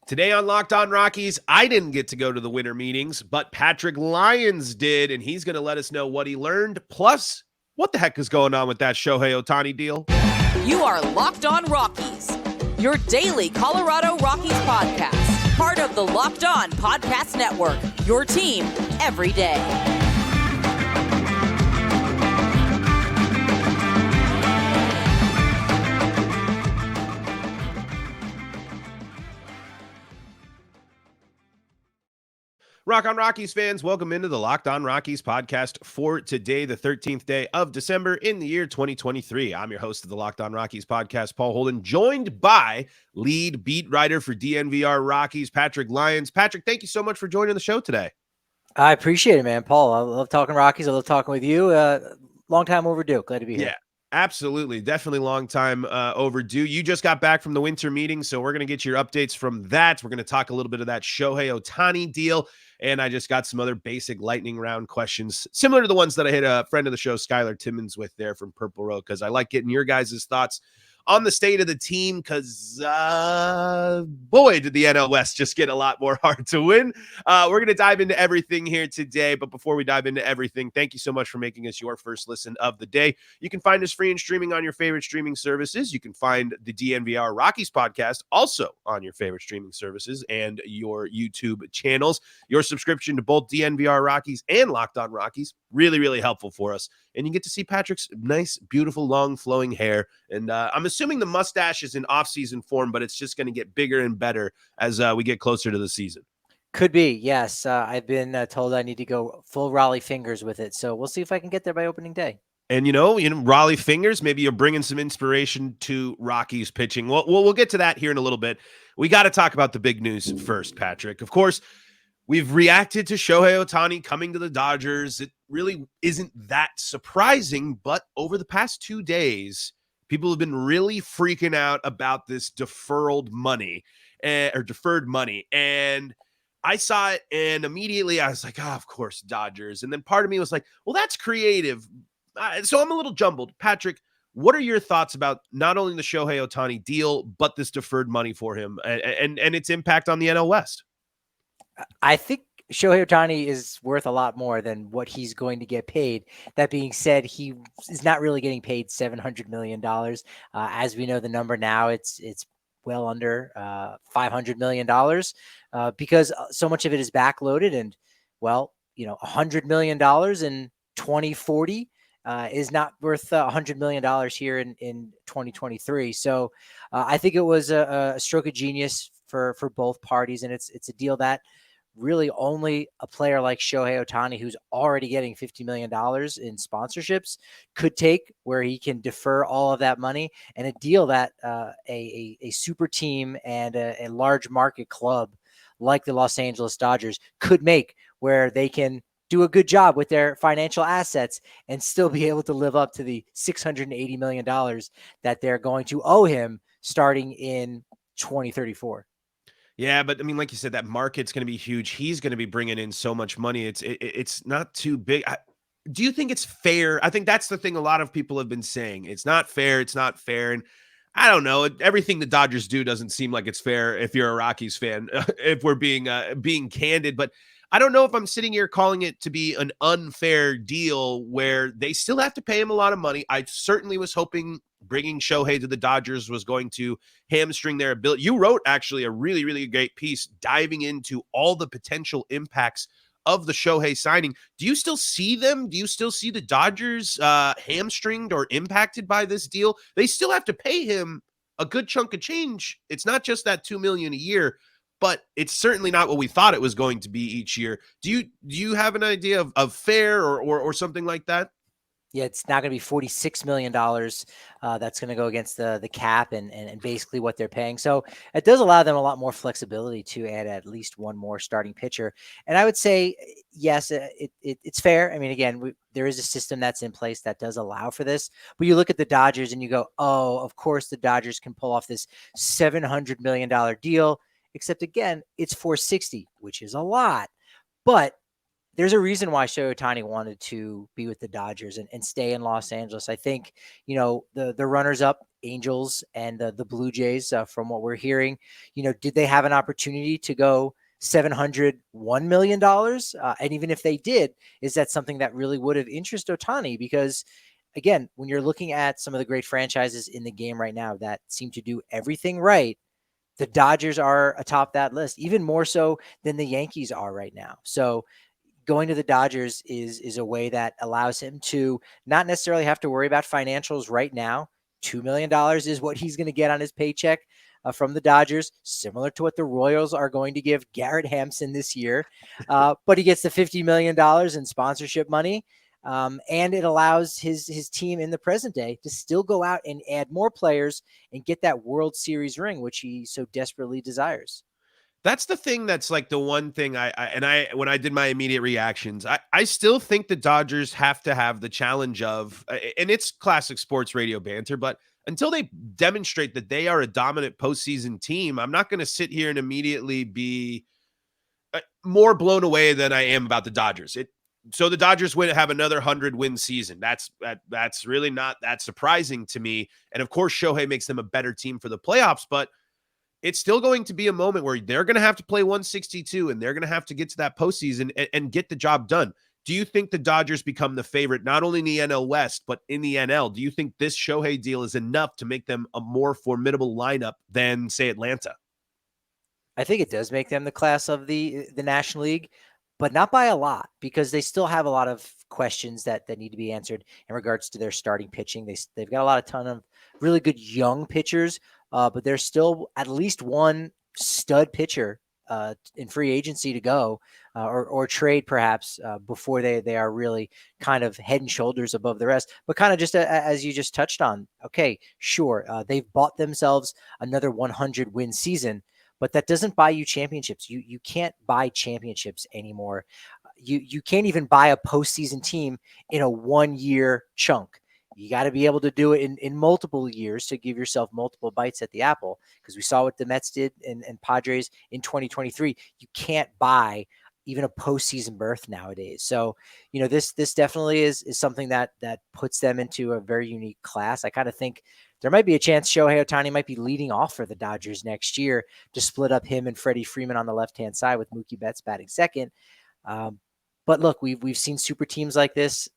Today on Locked On Rockies, I didn't get to go to the winter meetings, but Patrick Lyons did, and he's going to let us know what he learned, plus what the heck is going on with that Shohei Otani deal. You are Locked On Rockies, your daily Colorado Rockies podcast, part of the Locked On Podcast Network, your team every day. Rock on Rockies fans, welcome into the Locked On Rockies podcast for today, the 13th day of December in the year 2023. I'm your host of the Locked On Rockies podcast, Paul Holden, joined by lead beat writer for DNVR Rockies, Patrick Lyons. Patrick, thank you so much for joining the show today. I appreciate it, man. Paul, I love talking Rockies. I love talking with you. Long time overdue. Glad to be here. Yeah. Absolutely. Definitely long time overdue. You just got back from the winter meeting, so we're going to get your updates from that. We're going to talk a little bit of that Shohei Otani deal, and I just got some other basic lightning round questions, similar to the ones that I hit a friend of the show, Skylar Timmons, with there from Purple Road, because I like getting your guys' thoughts on the state of the team, because boy, did the NL West just get a lot more hard to win. We're going to dive into everything here today, but before we dive into everything, thank you so much for making us your first listen of the day. You can find us free and streaming on your favorite streaming services. You can find the DNVR Rockies podcast also on your favorite streaming services and your YouTube channels. Your subscription to both DNVR Rockies and Locked On Rockies, really, really helpful for us. And you get to see Patrick's nice, beautiful, long flowing hair. And I'm assuming the mustache is in off-season form, but it's just going to get bigger and better as we get closer to the season. Could be, yes. I've been told I need to go full Raleigh fingers with it. So we'll see if I can get there by opening day. And, you know, Raleigh fingers, maybe you're bringing some inspiration to Rockies pitching. We'll get to that here in a little bit. We got to talk about the big news first, Patrick. Of course, we've reacted to Shohei Otani coming to the Dodgers. It really isn't that surprising, but over the past 2 days, people have been really freaking out about this deferred money. And I saw it, and immediately I was like, oh, of course, Dodgers. And then part of me was like, well, that's creative. So I'm a little jumbled. Patrick, what are your thoughts about not only the Shohei Otani deal, but this deferred money for him and its impact on the NL West? I think Shohei Otani is worth a lot more than what he's going to get paid. That being said, he is not really getting paid $700 million. As we know the number now, it's well under $500 million because so much of it is backloaded. And, well, $100 million in 2040 is not worth $100 million here in 2023. So I think it was a stroke of genius for both parties. And it's a deal that really only a player like Shohei Otani, who's already getting $50 million in sponsorships, could take, where he can defer all of that money, and a deal that a super team and a large market club like the Los Angeles Dodgers could make, where they can do a good job with their financial assets and still be able to live up to the $680 million that they're going to owe him starting in 2034. Yeah, but I mean, like you said, that market's going to be huge. He's going to be bringing in so much money. It's not too big. Do you think it's fair? I think that's the thing a lot of people have been saying. It's not fair. It's not fair. And I don't know. Everything the Dodgers do doesn't seem like it's fair if you're a Rockies fan, if we're being candid. But I don't know if I'm sitting here calling it to be an unfair deal where they still have to pay him a lot of money. I certainly was hoping bringing Shohei to the Dodgers was going to hamstring their ability. You wrote actually a really, really great piece diving into all the potential impacts of the Shohei signing. Do you still see them? Do you still see the Dodgers hamstringed or impacted by this deal? They still have to pay him a good chunk of change. It's not just that $2 million a year, but it's certainly not what we thought it was going to be each year. Do you have an idea of fair or something like that? Yeah, it's not going to be $46 million. That's going to go against the cap and basically what they're paying. So it does allow them a lot more flexibility to add at least one more starting pitcher. And I would say, yes, it's fair. I mean, again, there is a system that's in place that does allow for this. But you look at the Dodgers and you go, oh, of course the Dodgers can pull off this $700 million deal. Except, again, it's $460, which is a lot. But there's a reason why Sho Otani wanted to be with the Dodgers and stay in Los Angeles. I think, the runners up, Angels and the Blue Jays, from what we're hearing, did they have an opportunity to go $701 million? And even if they did, is that something that really would have interested Otani? Because again, when you're looking at some of the great franchises in the game right now that seem to do everything right, the Dodgers are atop that list, even more so than the Yankees are right now. So going to the Dodgers is a way that allows him to not necessarily have to worry about financials right now. $2 million is what he's going to get on his paycheck from the Dodgers, similar to what the Royals are going to give Garrett Hampson this year. But he gets the $50 million in sponsorship money. And it allows his team in the present day to still go out and add more players and get that World Series ring, which he so desperately desires. That's the thing. That's like the one thing when I did my immediate reactions, I still think the Dodgers have to have the challenge of, and it's classic sports radio banter, but until they demonstrate that they are a dominant postseason team, I'm not going to sit here and immediately be more blown away than I am about the Dodgers. So the Dodgers have another 100-win season. That's really not that surprising to me. And of course, Shohei makes them a better team for the playoffs, but it's still going to be a moment where they're going to have to play 162 and they're going to have to get to that postseason and get the job done. Do you think the Dodgers become the favorite, not only in the NL West, but in the NL? Do you think this Shohei deal is enough to make them a more formidable lineup than, say, Atlanta? I think it does make them the class of the National League, but not by a lot, because they still have a lot of questions that need to be answered in regards to their starting pitching. They've got a ton of really good young pitchers, but there's still at least one stud pitcher in free agency to go, or trade perhaps, before they are really kind of head and shoulders above the rest. But kind of just as you just touched on, okay, sure, they've bought themselves another 100-win season, but that doesn't buy you championships. You can't buy championships anymore. You can't even buy a postseason team in a 1-year chunk. You got to be able to do it in multiple years to give yourself multiple bites at the apple, because we saw what the Mets did and Padres in 2023. You can't buy even a postseason berth nowadays. So, this definitely is something that puts them into a very unique class. I kind of think there might be a chance Shohei Otani might be leading off for the Dodgers next year to split up him and Freddie Freeman on the left-hand side with Mookie Betts batting second. But look, we've seen super teams like this,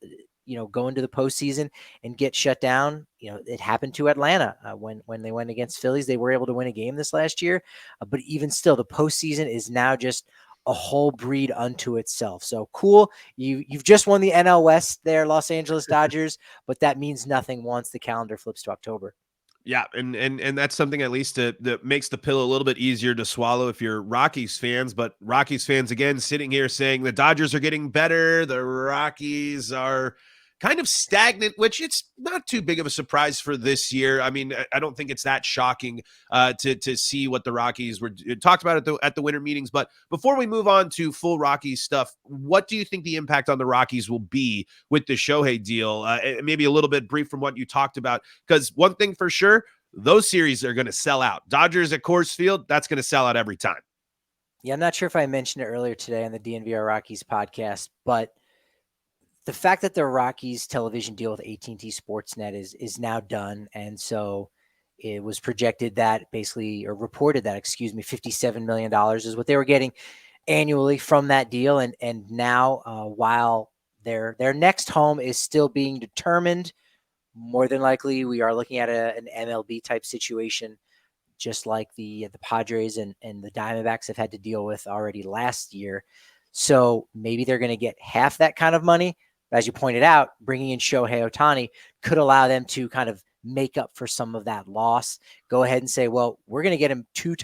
go into the postseason and get shut down. It happened to Atlanta when they went against Phillies. They were able to win a game this last year, but even still, the postseason is now just a whole breed unto itself. So cool. You've just won the NL West there, Los Angeles Dodgers, but that means nothing once the calendar flips to October. Yeah, and that's something at least that makes the pill a little bit easier to swallow if you're Rockies fans. But Rockies fans, again, sitting here saying the Dodgers are getting better, the Rockies are kind of stagnant, which it's not too big of a surprise for this year. I mean, I don't think it's that shocking to see what the Rockies were talked about at the winter meetings. But before we move on to full Rockies stuff, what do you think the impact on the Rockies will be with the Shohei deal? Maybe a little bit brief from what you talked about, because one thing for sure, those series are going to sell out. Dodgers at Coors Field, that's going to sell out every time. Yeah, I'm not sure if I mentioned it earlier today on the DNVR Rockies podcast, but the fact that the Rockies television deal with AT&T Sportsnet is now done. And so it was projected that reported that, $57 million is what they were getting annually from that deal. And now, while their next home is still being determined, more than likely we are looking at an MLB type situation, just like the Padres and the Diamondbacks have had to deal with already last year. So maybe they're going to get half that kind of money. As you pointed out, bringing in Shohei Otani could allow them to kind of make up for some of that loss. Go ahead and say, well, we're going to get him 2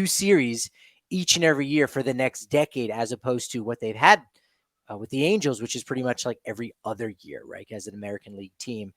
series each and every year for the next decade, as opposed to what they've had with the Angels, which is pretty much like every other year, right, as an American League team.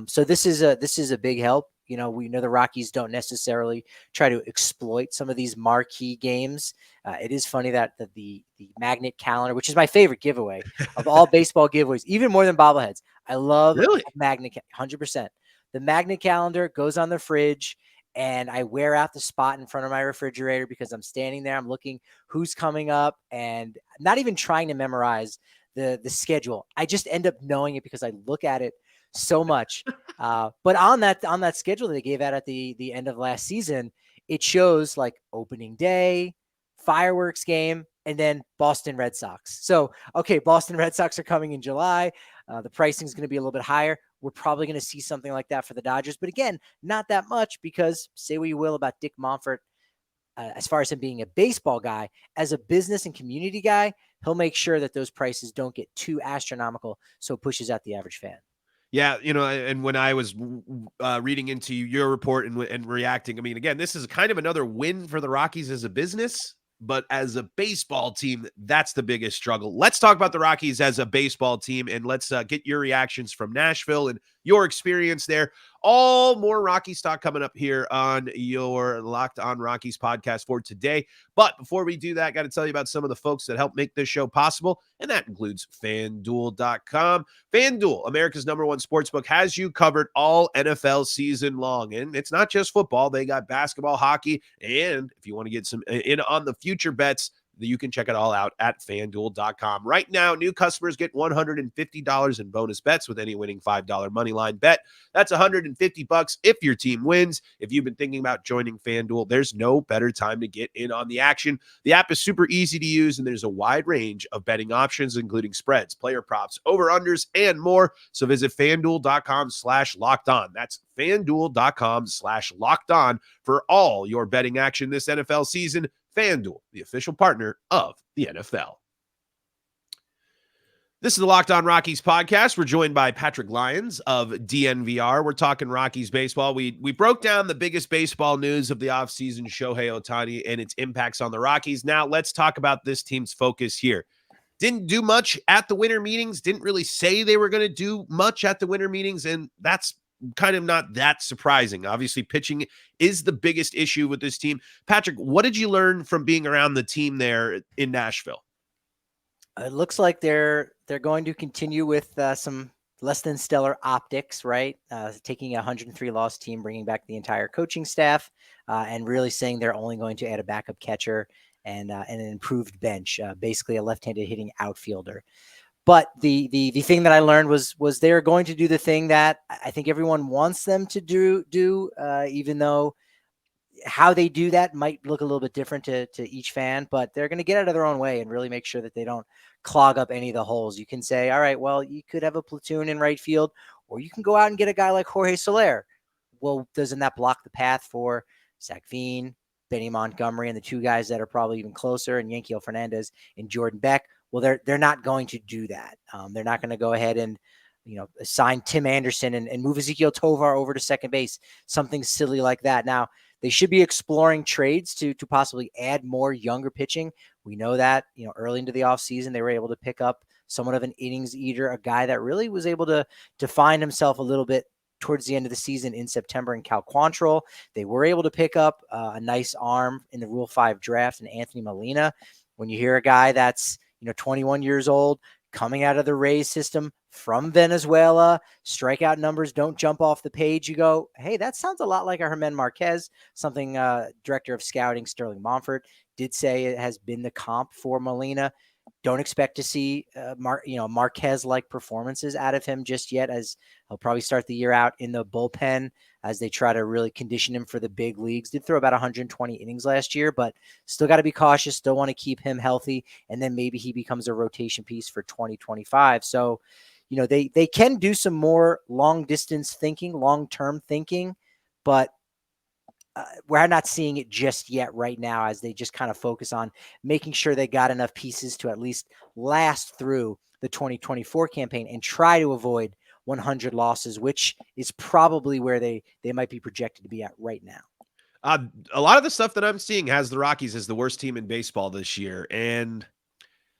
So this is a big help. We know the Rockies don't necessarily try to exploit some of these marquee games. It is funny that the magnet calendar, which is my favorite giveaway of all baseball giveaways, even more than bobbleheads. I love Really? magnet, 100%. The magnet calendar goes on the fridge, and I wear out the spot in front of my refrigerator because I'm standing there, I'm looking who's coming up, and not even trying to memorize the schedule. I just end up knowing it because I look at it so much. But on that schedule that they gave out at the end of last season, it shows like opening day, fireworks game, and then Boston Red Sox. So, okay, Boston Red Sox are coming in July. The pricing is going to be a little bit higher. We're probably going to see something like that for the Dodgers. But again, not that much, because say what you will about Dick Monfort, as far as him being a baseball guy, as a business and community guy, he'll make sure that those prices don't get too astronomical, so it pushes out the average fan. Yeah, and when I was reading into your report and reacting, I mean, again, this is kind of another win for the Rockies as a business, but as a baseball team, that's the biggest struggle. Let's talk about the Rockies as a baseball team, and let's get your reactions from Nashville and your experience there. All more Rockies talk coming up here on your Locked On Rockies podcast for today. But before we do that, got to tell you about some of the folks that help make this show possible, and that includes FanDuel.com. FanDuel, America's #1 sportsbook, has you covered all NFL season long. And it's not just football. They got basketball, hockey, and if you want to get some in on the future bets, you can check it all out at FanDuel.com. Right now, new customers get $150 in bonus bets with any winning $5 moneyline bet. That's $150 if your team wins. If you've been thinking about joining FanDuel, there's no better time to get in on the action. The app is super easy to use, and there's a wide range of betting options, including spreads, player props, over-unders, and more. So visit FanDuel.com/lockedon. That's FanDuel.com/lockedon for all your betting action this NFL season. FanDuel, the official partner of the NFL. This is the Locked On Rockies podcast. We're joined by Patrick Lyons of DNVR. We're talking Rockies baseball. We broke down the biggest baseball news of the offseason, Shohei Otani, and its impacts on the Rockies. Now let's talk about this team's focus here. Didn't do much at the winter meetings, didn't really say they were going to do much at the winter meetings, and that's kind of not that surprising. Obviously, pitching is the biggest issue with this team. Patrick, what did you learn from being around the team there in Nashville? It looks like they're going to continue with some less than stellar optics, right? Taking a 103-loss team, bringing back the entire coaching staff, and really saying they're only going to add a backup catcher and an improved bench, basically a left-handed hitting outfielder. But the thing that I learned was they're going to do the thing that I think everyone wants them to do, even though how they do that might look a little bit different to each fan, but they're going to get out of their own way and really make sure that they don't clog up any of the holes. You can say, all right, well, you could have a platoon in right field, or you can go out and get a guy like Jorge Soler. Well, doesn't that block the path for Zach Veen, Benny Montgomery, and the two guys that are probably even closer, and Yanquiel Fernandez and Jordan Beck? Well, they're not going to do that. They're not going to go ahead and assign Tim Anderson and move Ezekiel Tovar over to second base, something silly like that. Now, they should be exploring trades to possibly add more younger pitching. We know that, early into the offseason, they were able to pick up somewhat of an innings eater, a guy that really was able to find himself a little bit towards the end of the season in September in Cal Quantrill. They were able to pick up a nice arm in the Rule 5 draft in Anthony Molina. When you hear a guy that's 21 years old, coming out of the Rays system from Venezuela, strikeout numbers don't jump off the page, you go, hey, that sounds a lot like a Hermon Marquez, something director of scouting Sterling Monfort did say it has been the comp for Molina. Don't expect to see Marquez-like performances out of him just yet, as he'll probably start the year out in the bullpen as they try to really condition him for the big leagues. Did throw about 120 innings last year, but still got to be cautious, still want to keep him healthy, and then maybe he becomes a rotation piece for 2025. So, they can do some more long-distance thinking, long-term thinking, but we're not seeing it just yet right now, as they just kind of focus on making sure they got enough pieces to at least last through the 2024 campaign and try to avoid 100 losses, which is probably where they might be projected to be at right now. A lot of the stuff that I'm seeing has the Rockies as the worst team in baseball this year. And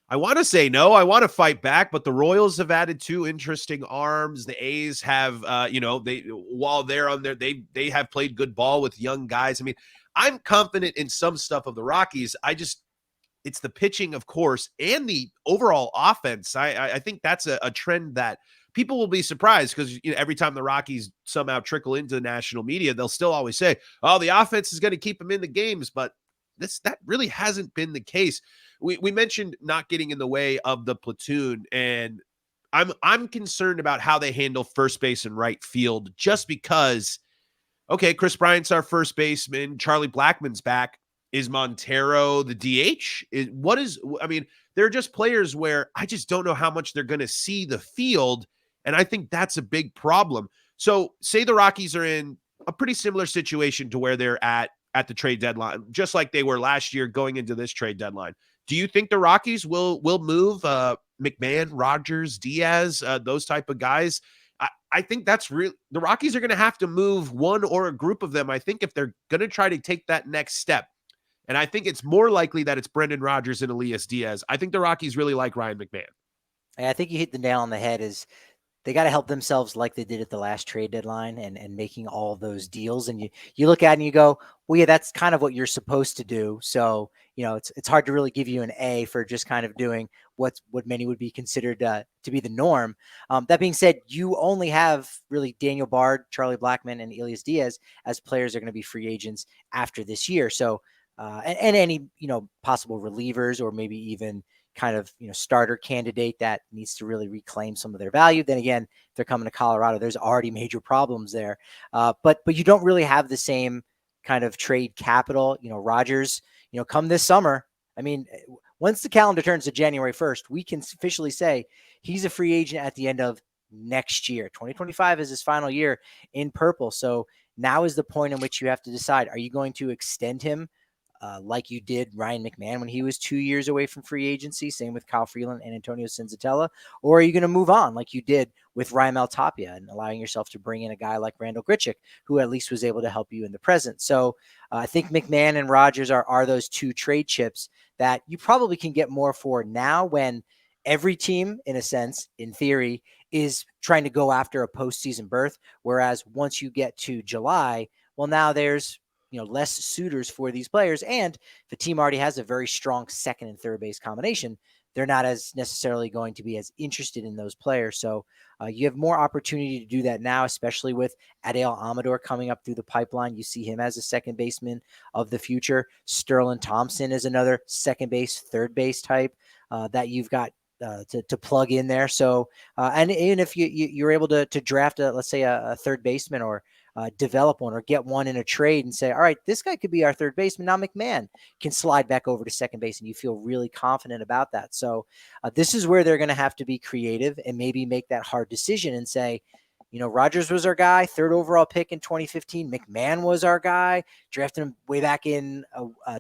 I want to say no, I want to fight back, but the Royals have added two interesting arms. The A's have, while they're on there, they have played good ball with young guys. I mean, I'm confident in some stuff of the Rockies. It's the pitching, of course, and the overall offense. I think that's a trend that people will be surprised because every time the Rockies somehow trickle into the national media, they'll still always say, "Oh, the offense is going to keep them in the games," but that really hasn't been the case. We mentioned not getting in the way of the platoon, and I'm concerned about how they handle first base and right field, just because. Okay, Chris Bryant's our first baseman. Charlie Blackman's back. Is Montero the DH? I mean, they're just players where I just don't know how much they're going to see the field. And I think that's a big problem. So say the Rockies are in a pretty similar situation to where they're at the trade deadline, just like they were last year going into this trade deadline. Do you think the Rockies will move McMahon, Rogers, Diaz, those type of guys? I think that's real. The Rockies are going to have to move one or a group of them, I think, if they're going to try to take that next step. And I think it's more likely that it's Brendan Rodgers and Elias Diaz. I think the Rockies really like Ryan McMahon. And I think you hit the nail on the head. Is they got to help themselves like they did at the last trade deadline and making all those deals. And you look at it and you go, well, yeah, that's kind of what you're supposed to do. So, it's hard to really give you an A for just kind of doing what many would be considered to be the norm. That being said, you only have really Daniel Bard, Charlie Blackman, and Elias Diaz as players are going to be free agents after this year. So, and any, possible relievers or maybe even kind of, starter candidate that needs to really reclaim some of their value. Then again, if they're coming to Colorado, there's already major problems there. But you don't really have the same kind of trade capital. Rodgers, come this summer. I mean, once the calendar turns to January 1st, we can officially say he's a free agent at the end of next year. 2025 is his final year in purple. So now is the point in which you have to decide, are you going to extend him like you did Ryan McMahon when he was 2 years away from free agency, same with Kyle Freeland and Antonio Senzatella, or are you going to move on like you did with Raimel Tapia and allowing yourself to bring in a guy like Randall Grichuk, who at least was able to help you in the present? So I think McMahon and Rodgers are those two trade chips that you probably can get more for now when every team, in a sense, in theory, is trying to go after a postseason berth. Whereas once you get to July, well, now there's less suitors for these players. And if a team already has a very strong second and third base combination, they're not as necessarily going to be as interested in those players. So you have more opportunity to do that now, especially with Adael Amador coming up through the pipeline. You see him as a second baseman of the future. Sterling Thompson is another second base, third base type that you've got to plug in there. So, and even if you're able to draft let's say a third baseman or develop one or get one in a trade and say, all right, this guy could be our third baseman. Now McMahon can slide back over to second base and you feel really confident about that. So this is where they're going to have to be creative and maybe make that hard decision and say, Rodgers was our guy, third overall pick in 2015. McMahon was our guy, drafted him way back in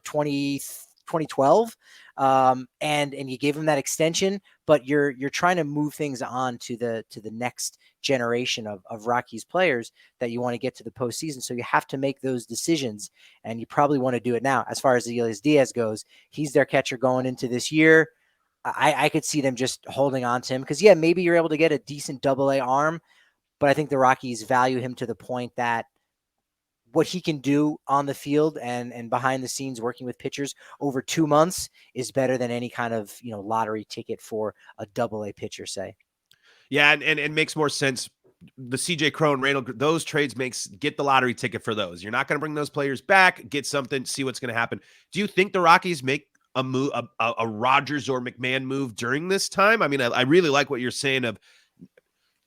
2012. And you gave him that extension, but you're trying to move things on to the next generation of Rockies players that you want to get to the postseason. So you have to make those decisions, and you probably want to do it now. As far as Elias Diaz goes, he's their catcher going into this year. I could see them just holding on to him because, yeah, maybe you're able to get a decent AA arm, but I think the Rockies value him to the point that what he can do on the field and behind the scenes working with pitchers over 2 months is better than any kind of, lottery ticket for a AA pitcher, say. Yeah. And makes more sense. The CJ Crow and Randall, those trades get the lottery ticket for those. You're not going to bring those players back, get something, see what's going to happen. Do you think the Rockies make a move, a Rodgers or McMahon move during this time? I mean, I really like what you're saying of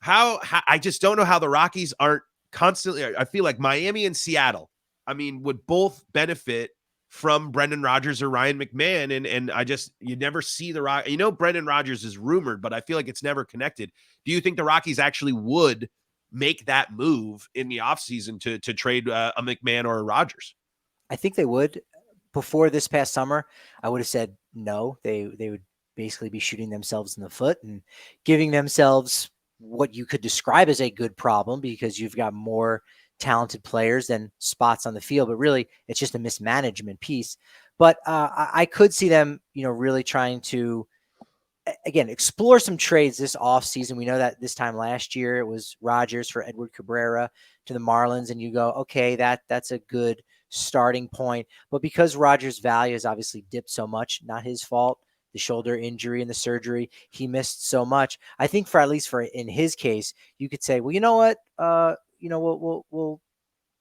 how I just don't know how the Rockies aren't constantly. I feel like Miami and Seattle, would both benefit from Brendan Rodgers or Ryan McMahon. And you never see the Rock. Brendan Rodgers is rumored, but I feel like it's never connected. Do you think the Rockies actually would make that move in the offseason to trade a McMahon or a Rodgers? I think they would. Before this past summer, I would have said no. They would basically be shooting themselves in the foot and giving themselves what you could describe as a good problem because you've got more talented players than spots on the field, but really it's just a mismanagement piece. But I could see them, really trying to, again, explore some trades this offseason. We know that this time last year it was Rodgers for Edward Cabrera to the Marlins, and you go, okay, that's a good starting point. But because Rodgers' value has obviously dipped so much, not his fault, the shoulder injury and the surgery. He missed so much. I think for at least for in his case, you could say, well, you know what,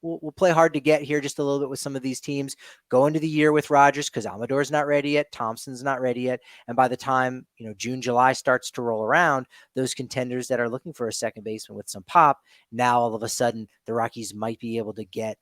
we'll play hard to get here just a little bit with some of these teams. Go into the year with Rodgers because Almador's not ready yet, Thompson's not ready yet, and by the time June, July starts to roll around, those contenders that are looking for a second baseman with some pop, now all of a sudden the Rockies might be able to get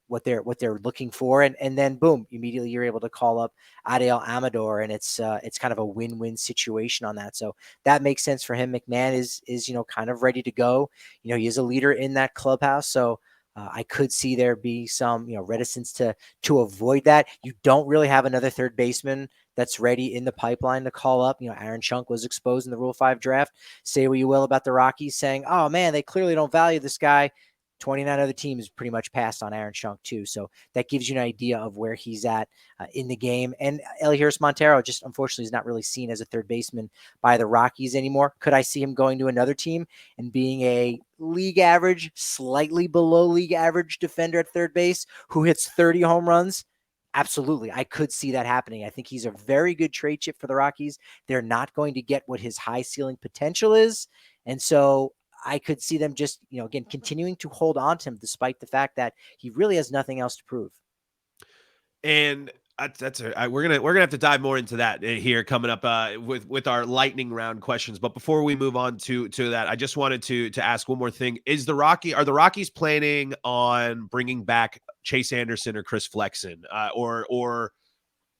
what they're looking for, and then boom, immediately you're able to call up Adiel Amador, and it's kind of a win-win situation on that. So that makes sense for him. McMahon is kind of ready to go. He is a leader in that clubhouse, so I could see there be some, reticence to avoid that. You don't really have another third baseman that's ready in the pipeline to call up. Aaron Schunk was exposed in the Rule 5 draft. Say what you will about the Rockies saying, oh man, they clearly don't value this guy. 29 other teams pretty much passed on Aaron Schunk too. So that gives you an idea of where he's at in the game. And Elias Montero just unfortunately is not really seen as a third baseman by the Rockies anymore. Could I see him going to another team and being a league average, slightly below league average defender at third base who hits 30 home runs? Absolutely. I could see that happening. I think he's a very good trade chip for the Rockies. They're not going to get what his high ceiling potential is. And so I could see them just, again, continuing to hold on to him despite the fact that he really has nothing else to prove. And we're gonna have to dive more into that here coming up with our lightning round questions. But before we move on to that, I just wanted to ask one more thing: are the Rockies planning on bringing back Chase Anderson or Chris Flexon or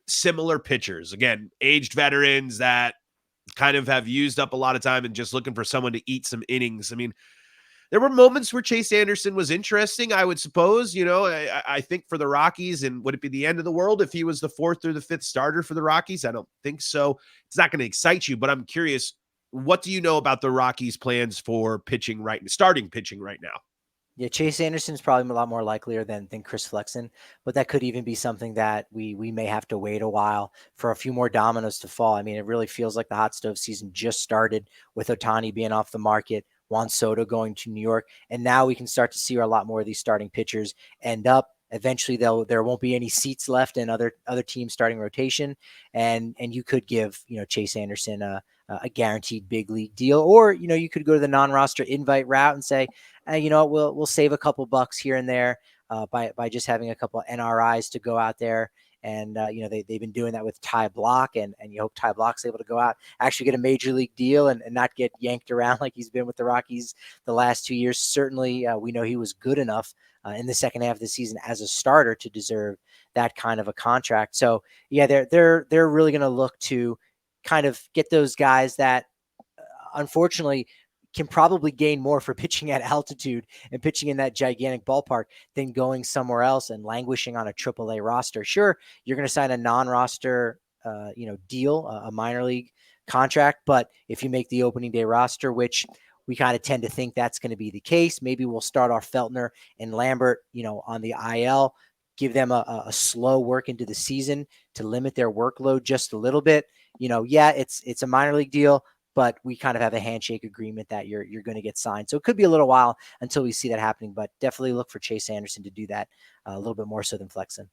similar pitchers? Again, aged veterans that kind of have used up a lot of time and just looking for someone to eat some innings. I mean, there were moments where Chase Anderson was interesting, I would suppose. I think for the Rockies, and would it be the end of the world if he was the fourth or the fifth starter for the Rockies? I don't think so. It's not going to excite you, but I'm curious, what do you know about the Rockies' plans for starting pitching right now? Yeah, Chase Anderson is probably a lot more likelier than Chris Flexon, but that could even be something that we may have to wait a while for a few more dominoes to fall. I mean, it really feels like the hot stove season just started with Otani being off the market, Juan Soto going to New York, and now we can start to see where a lot more of these starting pitchers end up. Eventually, there won't be any seats left in other teams starting rotation, and you could give Chase Anderson a guaranteed big league deal, or you could go to the non-roster invite route and say, we'll save a couple bucks here and there by just having a couple of NRIs to go out there. And, they've been doing that with Ty Block, and you hope Ty Block's able to go out, actually get a major league deal and not get yanked around like he's been with the Rockies the last 2 years. Certainly, we know he was good enough in the second half of the season as a starter to deserve that kind of a contract. So, yeah, they're really going to look to kind of get those guys that, unfortunately, can probably gain more for pitching at altitude and pitching in that gigantic ballpark than going somewhere else and languishing on a AAA roster. Sure, you're going to sign a non-roster, deal, a minor league contract, but if you make the opening day roster, which we kind of tend to think that's going to be the case, maybe we'll start our Feltner and Lambert, on the IL, give them a slow work into the season to limit their workload just a little bit. It's a minor league deal, but we kind of have a handshake agreement that you're going to get signed. So it could be a little while until we see that happening, but definitely look for Chase Anderson to do that a little bit more so than Flexon.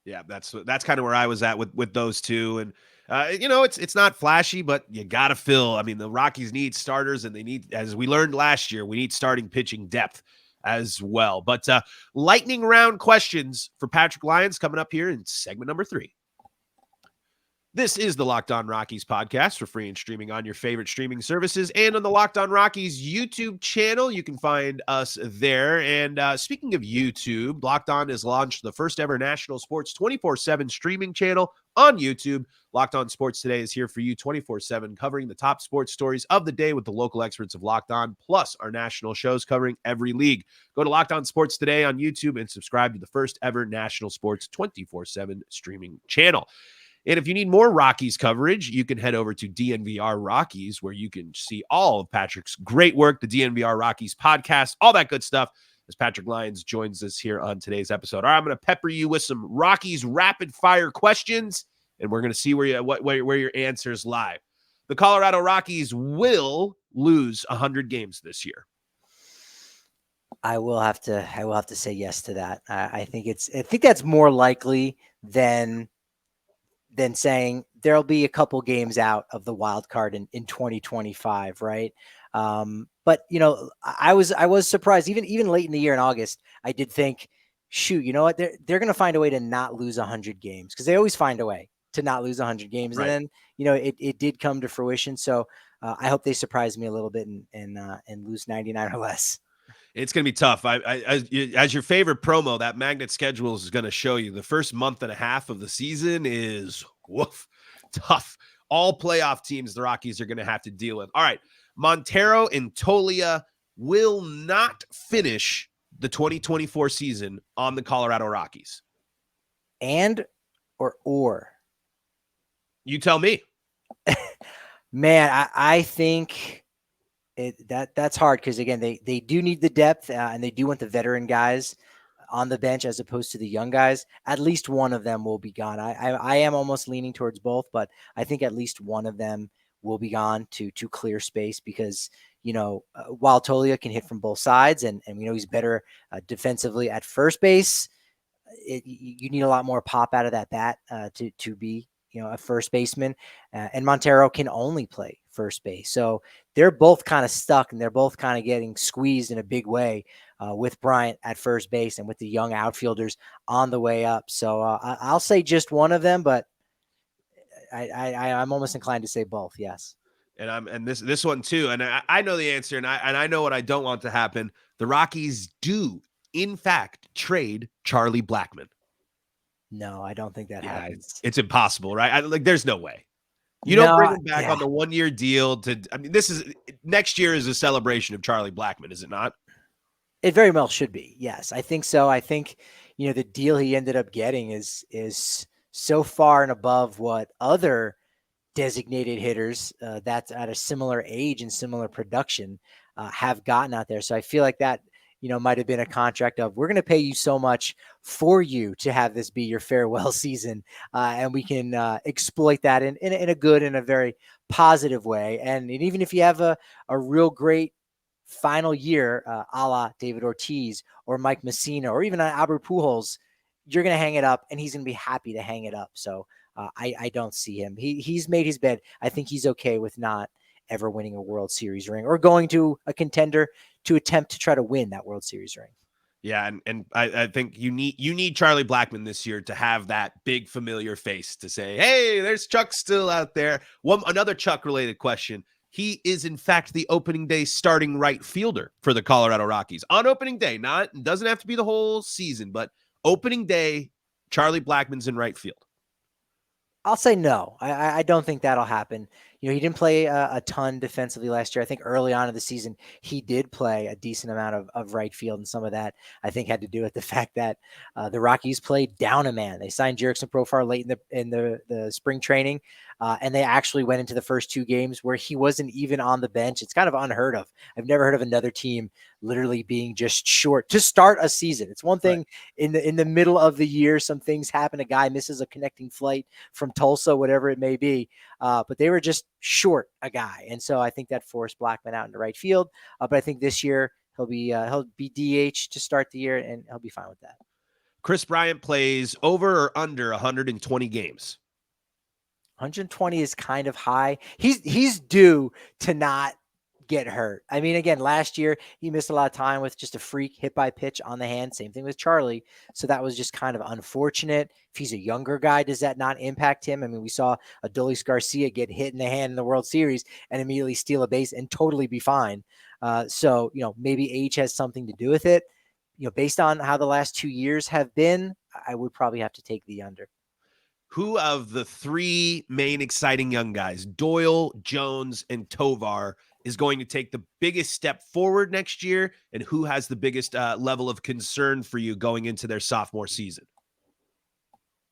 Yeah, that's kind of where I was at with those two. And, it's not flashy, but you got to fill. I mean, the Rockies need starters, and they need, as we learned last year, we need starting pitching depth as well. But lightning round questions for Patrick Lyons coming up here in segment number 3. This is the LockOn Rockies podcast for free and streaming on your favorite streaming services and on the LockOn Rockies YouTube channel. You can find us there. And speaking of YouTube, LockOn has launched the first ever national sports 24/7 streaming channel on YouTube. LockOn Sports Today is here for you 24/7, covering the top sports stories of the day with the local experts of Locked On, plus our national shows covering every league. Go to LockOn Sports Today on YouTube and subscribe to the first ever national sports 24/7 streaming channel. And if you need more Rockies coverage, you can head over to DNVR Rockies, where you can see all of Patrick's great work, the DNVR Rockies podcast, all that good stuff, as Patrick Lyons joins us here on today's episode. All right, I'm going to pepper you with some Rockies rapid-fire questions, and we're going to see where your answers lie. The Colorado Rockies will lose 100 games this year. I will have to say yes to that. I think that's more likely than saying there'll be a couple games out of the wild card in 2025, right? But I was surprised even late in the year in August. I did think, shoot, you know what? They're going to find a way to not lose 100 games, because they always find a way to not lose 100 games. Right. And then, it did come to fruition. So I hope they surprise me a little bit and lose 99 or less. It's going to be tough. As your favorite promo, that magnet schedule is going to show you the first month and a half of the season is tough. All playoff teams the Rockies are going to have to deal with. All right. Montero and Tolia will not finish the 2024 season on the Colorado Rockies. Or you tell me. Man, I think that's hard, because again, they do need the depth, and they do want the veteran guys on the bench as opposed to the young guys. At least one of them will be gone. I am almost leaning towards both, but I think at least one of them will be gone to clear space, because while Tolia can hit from both sides, and we know he's better defensively at first base, you need a lot more pop out of that bat to be a first baseman, and Montero can only play first base. So they're both kind of stuck, and they're both kind of getting squeezed in a big way with Bryant at first base and with the young outfielders on the way up. So I'll say just one of them, but I'm almost inclined to say both. Yes. And this one too. And I know the answer, and I know what I don't want to happen. The Rockies do, in fact, trade Charlie Blackman. No, I don't think that happens. It's impossible, right? There's no way. You don't bring him back on the 1-year deal next year is a celebration of Charlie Blackman, is it not? It very well should be. Yes, I think so. I think, the deal he ended up getting is so far and above what other designated hitters that's at a similar age and similar production have gotten out there. So I feel like that, might have been a contract of, we're going to pay you so much for you to have this be your farewell season. And we can exploit that in a good and a very positive way. And even if you have a real great final year, a la David Ortiz or Mike Messina, or even Albert Pujols, you're going to hang it up, and he's going to be happy to hang it up. So I don't see him. He's made his bed. I think he's okay with not ever winning a World Series ring, or going to a contender to attempt to try to win that World Series ring. Yeah, and I think you need Charlie Blackman this year to have that big familiar face to say, hey, there's Chuck still out there. Another Chuck-related question. He is, in fact, the opening day starting right fielder for the Colorado Rockies. On opening day, doesn't have to be the whole season, but opening day, Charlie Blackman's in right field. I'll say no. I don't think that'll happen. He didn't play a ton defensively last year. I think early on in the season, he did play a decent amount of right field, and some of that, I think, had to do with the fact that the Rockies played down a man. They signed Jerickson Profar late in the spring training, and they actually went into the first 2 games where he wasn't even on the bench. It's kind of unheard of. I've never heard of another team literally being just short to start a season. It's one thing in the middle of the year, some things happen. A guy misses a connecting flight from Tulsa, whatever it may be. But they were just short a guy. And so I think that forced Blackman out into right field. But I think this year he'll be DH to start the year, and he'll be fine with that. Chris Bryant plays over or under 120 games. 120 is kind of high. He's due to not get hurt. I mean, again, last year he missed a lot of time with just a freak hit by pitch on the hand. Same thing with Charlie. So that was just kind of unfortunate. If he's a younger guy, does that not impact him? I mean, we saw Adolis Garcia get hit in the hand in the World Series and immediately steal a base and totally be fine. So, maybe age has something to do with it. Based on how the last 2 years have been, I would probably have to take the under. Who of the 3 main exciting young guys, Doyle, Jones, and Tovar, is going to take the biggest step forward next year, and who has the biggest level of concern for you going into their sophomore season?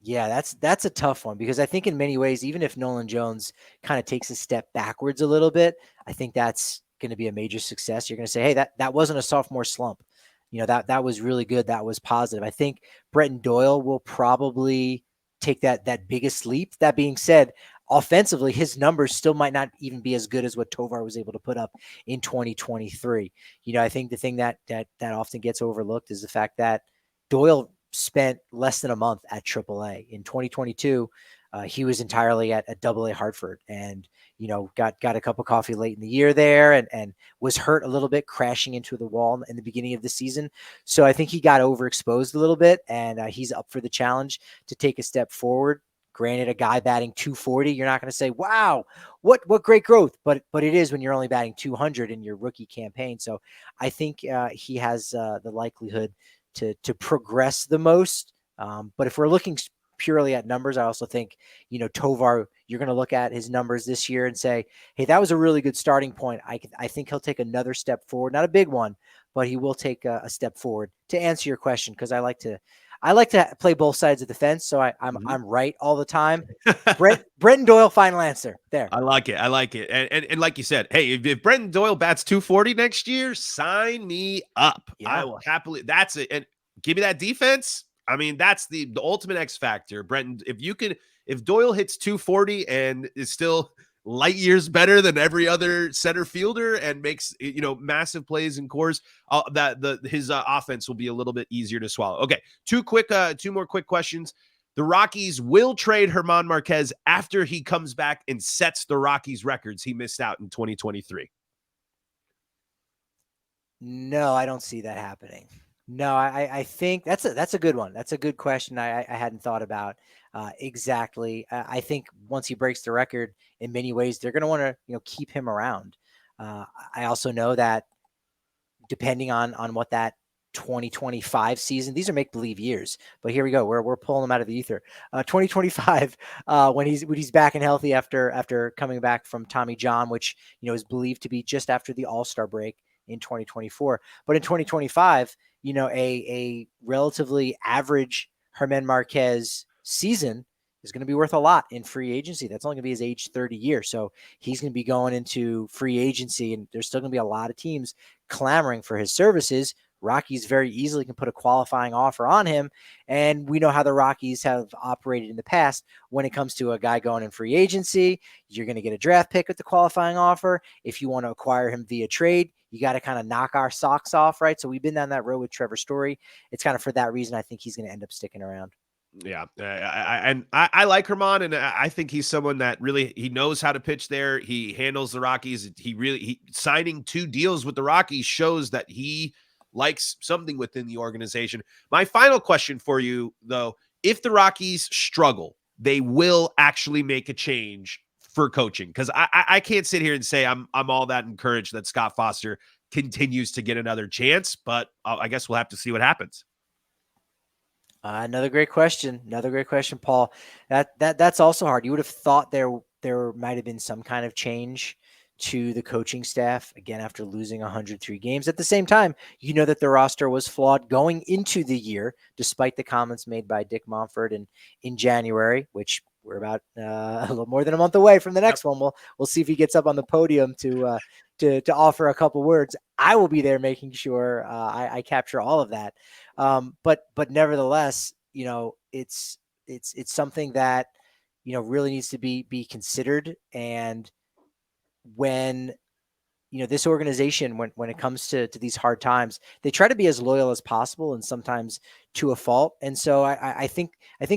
Yeah, that's a tough one, because I think in many ways, even if Nolan Jones kind of takes a step backwards a little bit, I think that's going to be a major success. You're going to say, hey, that wasn't a sophomore slump. That was really good. That was positive. I think Bretton Doyle will probably take that biggest leap. That being said, offensively, his numbers still might not even be as good as what Tovar was able to put up in 2023. I think the thing that often gets overlooked is the fact that Doyle spent less than a month at AAA. In 2022, he was entirely at Double A Hartford, and got a cup of coffee late in the year there, and was hurt a little bit, crashing into the wall in the beginning of the season. So I think he got overexposed a little bit, and he's up for the challenge to take a step forward. Granted, a guy batting 240, you're not going to say, "Wow, what great growth," but it is when you're only batting 200 in your rookie campaign. So I think he has the likelihood to progress the most. But if we're looking purely at numbers, I also think, Tovar, you're going to look at his numbers this year and say, hey, that was a really good starting point. I think he'll take another step forward, not a big one, but he will take a step forward. To answer your question, because I like to play both sides of the fence, so I'm right all the time. Brenton Doyle, final answer. There. I like it. And like you said, hey, if Brenton Doyle bats 240 next year, sign me up. Yeah. I will happily. That's it. And give me that defense. I mean, that's the ultimate X factor. Brenton, if Doyle hits 240 and is still light years better than every other center fielder and makes, massive plays in cores, his offense will be a little bit easier to swallow. Okay. Two more quick questions. The Rockies will trade Hermon Marquez after he comes back and sets the Rockies records he missed out in 2023. No, I don't see that happening. No, I think that's a good one. That's a good question. I hadn't thought about exactly. I think once he breaks the record, in many ways, they're going to want to keep him around. I also know that depending on what that 2025 season, these are make-believe years, but here we go. We're pulling them out of the ether. 2025, when he's back and healthy after coming back from Tommy John, which is believed to be just after the All-Star break in 2024. But in 2025, a relatively average Hermon Marquez season is going to be worth a lot in free agency. That's only going to be his age 30 year. So he's going to be going into free agency, and there's still going to be a lot of teams clamoring for his services. Rockies very easily can put a qualifying offer on him. And we know how the Rockies have operated in the past. When it comes to a guy going in free agency, you're going to get a draft pick with the qualifying offer. If you want to acquire him via trade, you got to kind of knock our socks off, right? So we've been down that road with Trevor Story. It's kind of for that reason I think he's going to end up sticking around. Yeah, I like Hermon, and I think he's someone that really, he knows how to pitch there. He handles the Rockies. He signing 2 deals with the Rockies shows that he likes something within the organization. My final question for you, though, if the Rockies struggle, they will actually make a change for coaching, because I can't sit here and say I'm all that encouraged that Scott Foster continues to get another chance, but I guess we'll have to see what happens. Another great question, Paul. That's also hard. You would have thought there might have been some kind of change to the coaching staff, again, after losing 103 games. At the same time, that the roster was flawed going into the year, despite the comments made by Dick Monfort in January, which we're about a little more than a month away from the next one. We'll see if he gets up on the podium to offer a couple words. I will be there making sure I capture all of that. But nevertheless, it's something that really needs to be considered. And when this organization, when it comes to these hard times, they try to be as loyal as possible, and sometimes to a fault. And so I think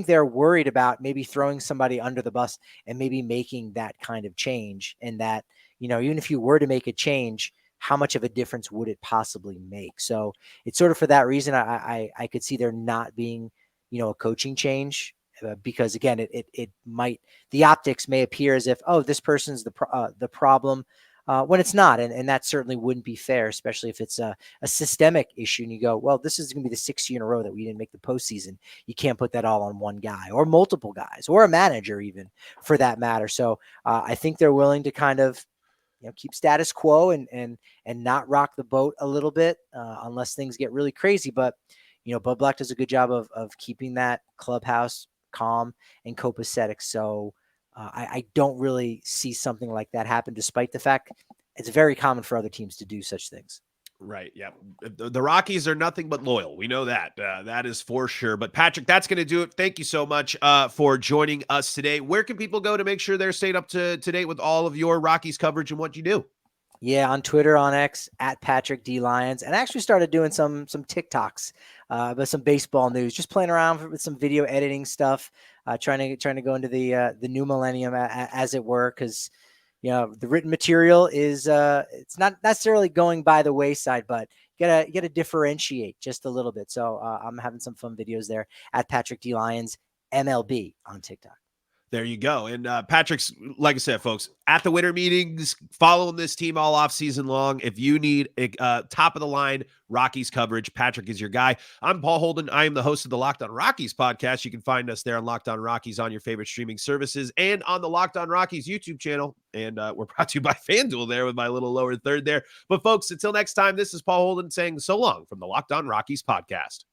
they're worried about maybe throwing somebody under the bus and maybe making that kind of change. And that, even if you were to make a change, how much of a difference would it possibly make? So it's sort of for that reason, I could see there not being, a coaching change, because again, it might, the optics may appear as if, oh, this person's the problem, when it's not. And that certainly wouldn't be fair, especially if it's a systemic issue and you go, well, this is going to be the 6th year in a row that we didn't make the postseason. You can't put that all on one guy or multiple guys or a manager, even for that matter. So I think they're willing to kind of, keep status quo and not rock the boat a little bit unless things get really crazy. But, Bud Black does a good job of keeping that clubhouse calm and copacetic. So I don't really see something like that happen, despite the fact it's very common for other teams to do such things. Right. Yeah. The Rockies are nothing but loyal. We know that. That is for sure. But Patrick, that's going to do it. Thank you so much for joining us today. Where can people go to make sure they're staying up to date with all of your Rockies coverage and what you do? Yeah, on Twitter, on X, at Patrick D. Lyons, and I actually started doing some TikToks, but some baseball news, just playing around with some video editing stuff. trying to go into the new millennium, as it were, because the written material is it's not necessarily going by the wayside, but you gotta differentiate just a little bit. So I'm having some fun videos there at Patrick D Lyons MLB on TikTok. There you go. And Patrick's, like I said, folks, at the winter meetings, following this team all off season long. If you need top of the line Rockies coverage, Patrick is your guy. I'm Paul Holden. I am the host of the LockOn Rockies podcast. You can find us there on LockOn Rockies on your favorite streaming services and on the LockOn Rockies YouTube channel. And we're brought to you by FanDuel there with my little lower third there. But folks, until next time, this is Paul Holden saying so long from the LockOn Rockies podcast.